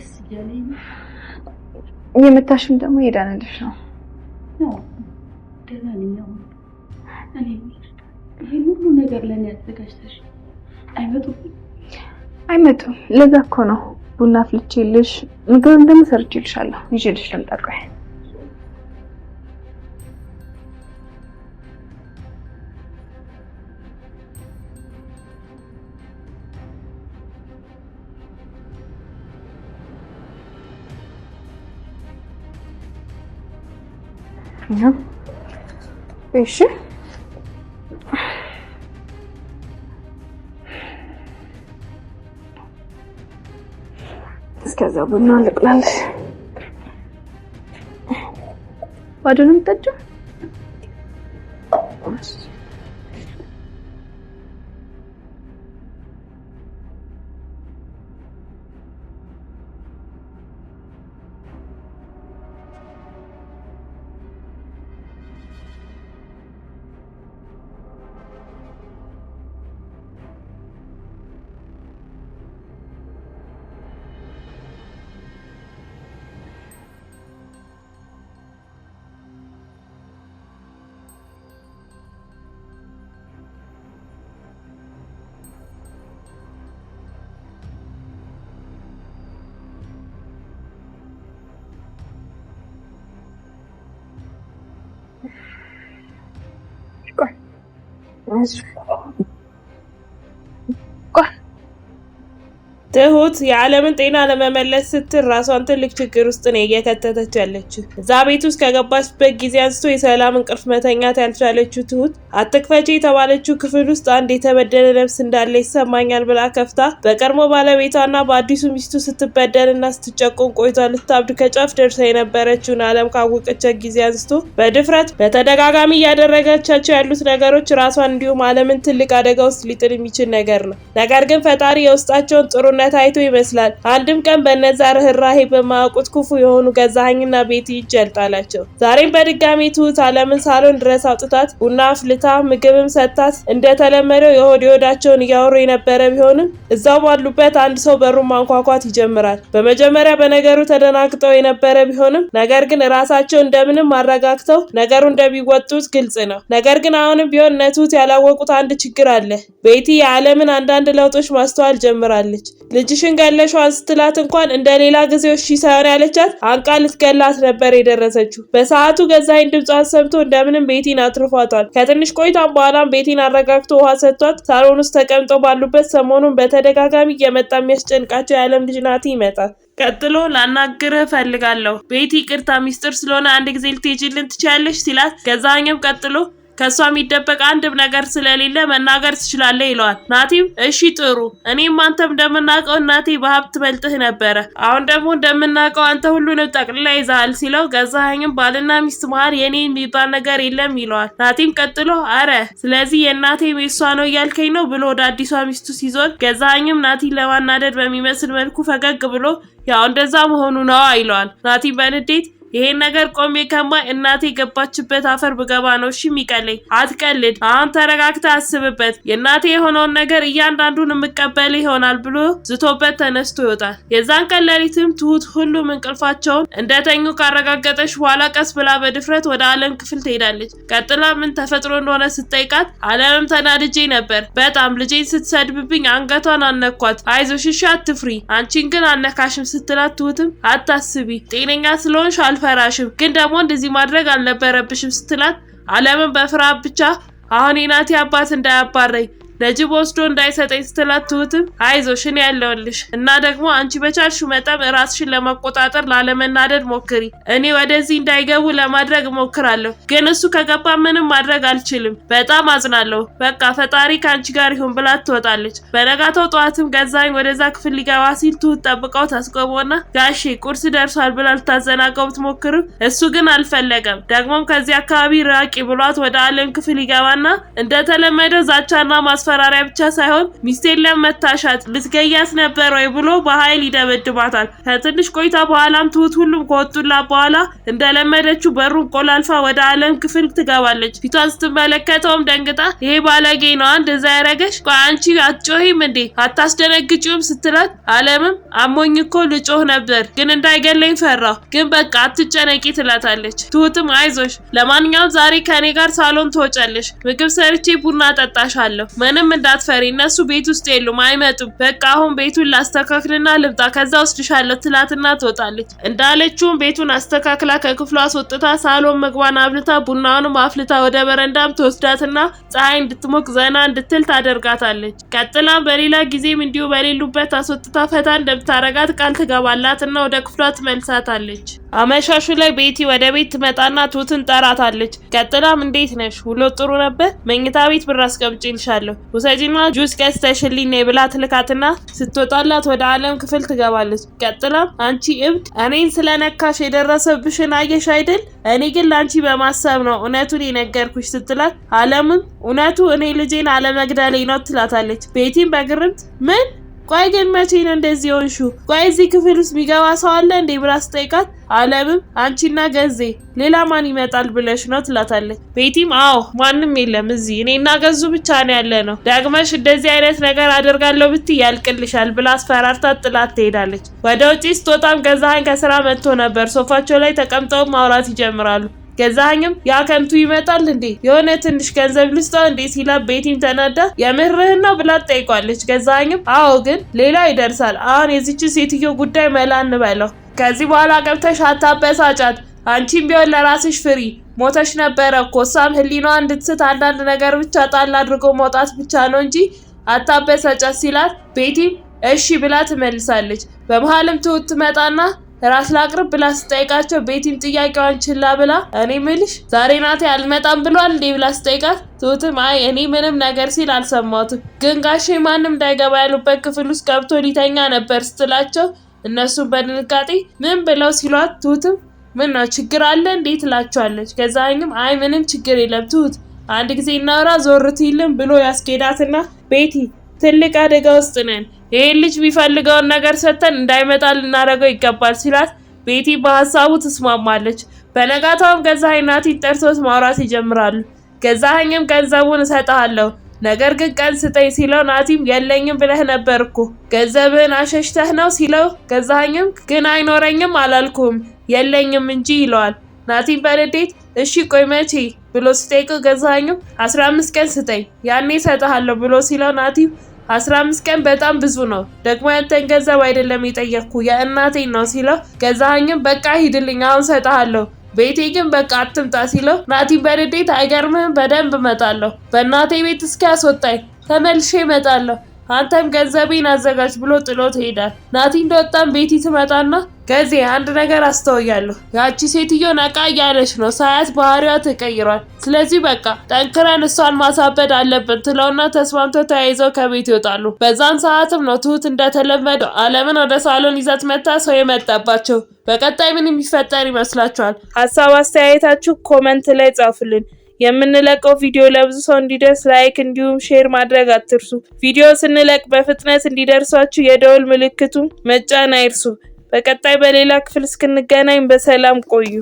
ደስ ያለኝ የመታሽም ደግሞ ይዳነልሽ ነው ደህና ነኝ እኔ ይሄን ሁሉ ነገር ለኔ ያዘጋጅተሽ አይመጡም ለዛ እኮ ነው ቡና አፍልቼልሽ ምግብ እንደምሰርችልሻለሁ ይዤልሽ ልምጣ እሺ እስከዛው ቡና ልቅላለሽ ባዶንም ጠጪ ትሁት የዓለምን ጤና ለመመለስ ስትል ራሷን ትልቅ ችግር ውስጥ ነው እየከተተች ያለችው። እዛ ቤት ውስጥ ከገባችበት ጊዜ አንስቶ የሰላም እንቅልፍ መተኛት ያልቻለችው ትሁት አትክፈቺ የተባለችው ክፍል ውስጥ አንድ የተበደለ ነፍስ እንዳለ ይሰማኛል ብላ ከፍታ በቀድሞ ባለቤቷና በአዲሱ ሚስቱ ስትበደልና ስትጨቆን ቆይቷ ልታብድ ከጫፍ ደርሳ የነበረችውን ዓለም ካወቀቻት ጊዜ አንስቶ በድፍረት በተደጋጋሚ እያደረገቻቸው ያሉት ነገሮች ራሷን እንዲሁም ዓለምን ትልቅ አደጋ ውስጥ ሊጥል የሚችል ነገር ነው። ነገር ግን ፈጣሪ የውስጣቸውን ጥሩ ታይቶ ይመስላል አንድም ቀን በነዛ ርህራሄ በማያውቁት ክፉ የሆኑ ገዛኸኝና ቤቲ ይጀልጣላቸው። ዛሬም በድጋሚ ትሁት ዓለምን ሳሎን ድረስ አውጥታት ቡና አፍልታ ምግብም ሰጥታት እንደተለመደው የሆዳቸውን እያወሩ የነበረ ቢሆንም እዛው ባሉበት አንድ ሰው በሩን ማንኳኳት ይጀምራል። በመጀመሪያ በነገሩ ተደናግጠው የነበረ ቢሆንም ነገር ግን ራሳቸው እንደምንም አረጋግተው ነገሩ እንደሚወጡት ግልጽ ነው። ነገር ግን አሁንም ቢሆን ትሁት ያላወቁት አንድ ችግር አለ። ቤቲ የዓለምን አንዳንድ ለውጦች ማስተዋል ጀምራለች። ልጅሽን ገለሽዋን ስትላት እንኳን እንደሌላ ጊዜው እሺ ሳይሆን ያለቻት አንቃ ልትገላት ነበር የደረሰችው። በሰዓቱ ገዛኸኝ ድምጿን ሰምቶ እንደምንም ቤቲን አትርፏታል። ከትንሽ ቆይታም በኋላም ቤቲን አረጋግቶ ውሃ ሰጥቷት ሳሎን ውስጥ ተቀምጠው ባሉበት ሰሞኑን በተደጋጋሚ እየመጣ የሚያስጨንቃቸው የዓለም ልጅ ናቲ ይመጣል። ቀጥሎ ላናግርህ ፈልጋለሁ ቤቲ ይቅርታ ሚስጥር ስለሆነ አንድ ጊዜ ልትሄጂልን ትችያለሽ ሲላት ገዛኸኝም ቀጥሎ ከሷ የሚደበቅ አንድም ነገር ስለሌለ መናገር ትችላለህ ይለዋል። ናቲም እሺ ጥሩ እኔም አንተም እንደምናውቀው እናቴ በሀብት በልጥህ ነበረ አሁን ደግሞ እንደምናውቀው አንተ ሁሉንም ጠቅልላ ይዛሃል ሲለው ገዛኸኝም ባልና ሚስት መሃል የኔ የሚባል ነገር የለም ይለዋል። ናቲም ቀጥሎ አረ ስለዚህ የእናቴ ሚስቷ ነው እያልከኝ ነው ብሎ ወደ አዲሷ ሚስቱ ሲዞር ገዛኸኝም ናቲን ለማናደድ በሚመስል መልኩ ፈገግ ብሎ ያው እንደዛ መሆኑ ነው ይለዋል። ናቲም በንዴት ይሄን ነገር ቆሜ ከማይ እናቴ ገባችበት አፈር ብገባ ነው እሺ የሚቀለኝ አትቀልድ አሁን ተረጋግተህ አስብበት የእናቴ የሆነውን ነገር እያንዳንዱን የምቀበል ይሆናል ብሎ ዝቶበት ተነስቶ ይወጣል። የዛን ቀን ሌሊትም ትሁት ሁሉም እንቅልፋቸውን እንደተኙ ካረጋገጠች በኋላ ቀስ ብላ በድፍረት ወደ ዓለም ክፍል ትሄዳለች። ቀጥላ ምን ተፈጥሮ እንደሆነ ስትጠይቃት ዓለምም ተናድጄ ነበር በጣም ልጄን ስትሰድብብኝ አንገቷን አነኳት አይዞሽ እሺ አትፍሪ አንቺን ግን አነካሽም ስትላት ትሁትም አታስቢ ጤነኛ ስለሆንሽ ፈራሽም ግን ደግሞ እንደዚህ ማድረግ አልነበረብሽም ስትላት ዓለምን በፍርሃት ብቻ አሁን የናቲ አባት እንዳያባረኝ ለጅብ ወስዶ እንዳይሰጠኝ ስትላት ትሁትም አይዞሽ እኔ ያለሁልሽ እና ደግሞ አንቺ በቻልሽው መጠን ራስሽን ለመቆጣጠር ላለመናደድ ሞክሪ እኔ ወደዚህ እንዳይገቡ ለማድረግ ሞክራለሁ ግን እሱ ከገባ ምንም ማድረግ አልችልም በጣም አዝናለሁ በቃ ፈጣሪ ካንቺ ጋር ይሁን ብላ ትወጣለች። በነጋታው ጠዋትም ገዛኸኝ ወደዛ ክፍል ሊገባ ሲል ትሁት ጠብቀው ታስቆመውና ጋሼ ቁርስ ደርሷል ብላ ልታዘናጋው ብትሞክርም እሱ ግን አልፈለገም። ደግሞም ከዚህ አካባቢ ራቂ ብሏት ወደ ዓለም ክፍል ይገባና እንደተለመደው ዛቻና ማስፈ ማስፈራሪያ ብቻ ሳይሆን ሚስቴን ለመታሻት ልትገያት ነበር ወይ ብሎ በኃይል ይደበድባታል። ከትንሽ ቆይታ በኋላም ትሁት ሁሉም ከወጡላት በኋላ እንደለመደችው በሩን ቆላልፋ ወደ አለም ክፍል ትገባለች። ፊቷን ስትመለከተውም ደንግጣ ይሄ ባለጌ ነው እንደዛ ያረገሽ፣ ቆይ አንቺ አትጮሂም እንዴ አታስደነግጪውም ስትላት አለምም አሞኝ እኮ ልጮህ ነበር ግን እንዳይገለኝ ፈራሁ፣ ግን በቃ አትጨነቂ ትላታለች። ትሁትም አይዞሽ ለማንኛውም ዛሬ ከኔ ጋር ሳሎን ትወጫለሽ፣ ምግብ ሰርቼ ቡና ጠጣሻለሁ፣ ምንም እንዳትፈሪ እነሱ ቤት ውስጥ የሉም አይመጡም፣ በቃ አሁን ቤቱን ላስተካክልና ልምጣ ከዛ ወስድሻለሁ ትላትና ትወጣለች። እንዳለችውም ቤቱን አስተካክላ ከክፍሏ አስወጥታ ሳሎን ምግቧን አብልታ ቡናውንም አፍልታ ወደ በረንዳም ትወስዳትና ፀሐይ እንድትሞቅ ዘና እንድትል ታደርጋታለች። ቀጥላም በሌላ ጊዜም እንዲሁ በሌሉበት አስወጥታ ፈታ እንደምታረጋት ቃል ትገባላትና ወደ ክፍሏ ትመልሳታለች። አመሻሹ ላይ ቤቲ ወደ ቤት ትመጣና ትሁትን ጠራታለች። ቀጥላም እንዴት ነሽ? ውሎ ጥሩ ነበር? መኝታ ቤት ብር አስቀምጬልሻለሁ ውሰጂና ጁስ ገዝተሽልኝ ነይ ብላ ትልካትና ስትወጣላት ወደ አለም ክፍል ትገባለች። ቀጥላም አንቺ እብድ እኔን ስለነካሽ የደረሰብሽን አየሽ አይደል? እኔ ግን ላንቺ በማሰብ ነው እውነቱን የነገርኩሽ ስትላት አለምም እውነቱ እኔ ልጄን አለመግደሌ ነው ትላታለች። ቤቲም በግርምት ምን ቆይ ግን መቼ ነው እንደዚህ ሆንሹ? ቆይ እዚህ ክፍል ውስጥ የሚገባ ሰው አለ እንዴ ብላ ስጠይቃት አለምም አንቺና ገዜ ሌላ ማን ይመጣል ብለሽ ነው ትላታለች። ቤቲም አዎ ማንም የለም እዚህ እኔና ገዙ ብቻ ነው ያለ ነው፣ ደግመሽ እንደዚህ አይነት ነገር አደርጋለሁ ብትይ ያልቅልሻል ብላ አስፈራርታት ጥላት ትሄዳለች። ወደ ውጪ ስትወጣም ገዛኸኝ ከስራ መጥቶ ነበር። ሶፋቸው ላይ ተቀምጠው ማውራት ይጀምራሉ። ገዛኸኝም ያ ከንቱ ይመጣል እንዴ የሆነ ትንሽ ገንዘብ ልስጠው እንዴ ሲላት ቤቲም ተናዳ የምርህን ነው ብላ ትጠይቋለች። ገዛኸኝም አዎ ግን ሌላ ይደርሳል፣ አሁን የዚች ሴትዮ ጉዳይ መላ እንበለው፣ ከዚህ በኋላ ገብተሽ አታበሳጫት፣ አንቺም ቢሆን ለራስሽ ፍሪ፣ ሞተሽ ነበረ እኮ እሷም ህሊናዋ እንድትስት አንዳንድ ነገር ብቻ ጣል አድርጎ መውጣት ብቻ ነው እንጂ አታበሳጫት ሲላት ቤቲም እሺ ብላ ትመልሳለች። በመሀልም ትሁት ትመጣና ራስ ላቅርብ ብላ ስጠይቃቸው ቤቲም ጥያቄዋን ችላ ብላ እኔ ምልሽ ዛሬ ናቴ አልመጣም ብሏል እንዴ ብላ ስጠይቃት ትሁትም አይ እኔ ምንም ነገር ሲል አልሰማሁትም፣ ግን ጋሼ ማንም እንዳይገባ ያሉበት ክፍል ውስጥ ገብቶ ሊተኛ ነበር ስትላቸው እነሱም በድንጋጤ ምን ብለው ሲሏት ትሁትም ምን ነው ችግር አለ እንዴ ትላቸዋለች። ገዛኸኝም አይ ምንም ችግር የለም ትሁት አንድ ጊዜ እናውራ ዞር ትይልም ብሎ ያስኬዳትና ቤቲ ትልቅ አደጋ ውስጥ ነን፣ ይሄን ልጅ ቢፈልገውን ነገር ሰተን እንዳይመጣ ልናደርገው ይገባል ሲላት ቤቲ በሐሳቡ ትስማማለች። በነጋታውም ገዛኸኝ ናቲን ጠርቶት ማውራት ይጀምራሉ። ገዛኸኝም ገንዘቡን እሰጥሃለሁ ነገር ግን ቀን ስጠኝ ሲለው ናቲም የለኝም ብለህ ነበር እኮ ገንዘብህን አሸሽተህ ነው ሲለው ገዛኸኝም ግን አይኖረኝም አላልኩም የለኝም እንጂ ይለዋል። ናቲም በንዴት እሺ ቆይ መቼ ብሎ ሲጠይቀው ገዛኸኝም 15 ቀን ስጠኝ ያኔ እሰጥሃለሁ ብሎ ሲለው ናቲም 15 ቀን በጣም ብዙ ነው፣ ደግሞ ያንተን ገንዘብ አይደለም የጠየቅኩ የእናቴን ነው ሲለው ገዛኸኝም በቃ ሂድልኝ አሁን እሰጥሃለሁ ቤቴ ግን በቃ አትምጣ ሲለው ናቲም በንዴት አይገርምህም በደንብ እመጣለሁ፣ በእናቴ ቤት እስኪያስወጣኝ ተመልሼ እመጣለሁ፣ አንተም ገንዘቤን አዘጋጅ ብሎ ጥሎት ይሄዳል። ናቲ እንደወጣም ቤቲ ትመጣና ገዜ አንድ ነገር አስተውያለሁ፣ ያቺ ሴትዮ ነቃ እያለች ነው፣ ሳያት ባህሪዋ ተቀይሯል፣ ስለዚህ በቃ ጠንክረን እሷን ማሳበድ አለብን ትለውና ተስማምተው ተያይዘው ከቤት ይወጣሉ። በዛን ሰዓትም ነው ትሁት እንደተለመደው አለምን ወደ ሳሎን ይዛት መታ ሰው የመጣባቸው። በቀጣይ ምን የሚፈጠር ይመስላችኋል? ሀሳብ አስተያየታችሁ ኮመንት ላይ ጻፉልን። የምንለቀው ቪዲዮ ለብዙ ሰው እንዲደርስ ላይክ እንዲሁም ሼር ማድረግ አትርሱ። ቪዲዮ ስንለቅ በፍጥነት እንዲደርሷችሁ የደወል ምልክቱን መጫን አይርሱ። በቀጣይ በሌላ ክፍል እስክንገናኝ በሰላም ቆዩ።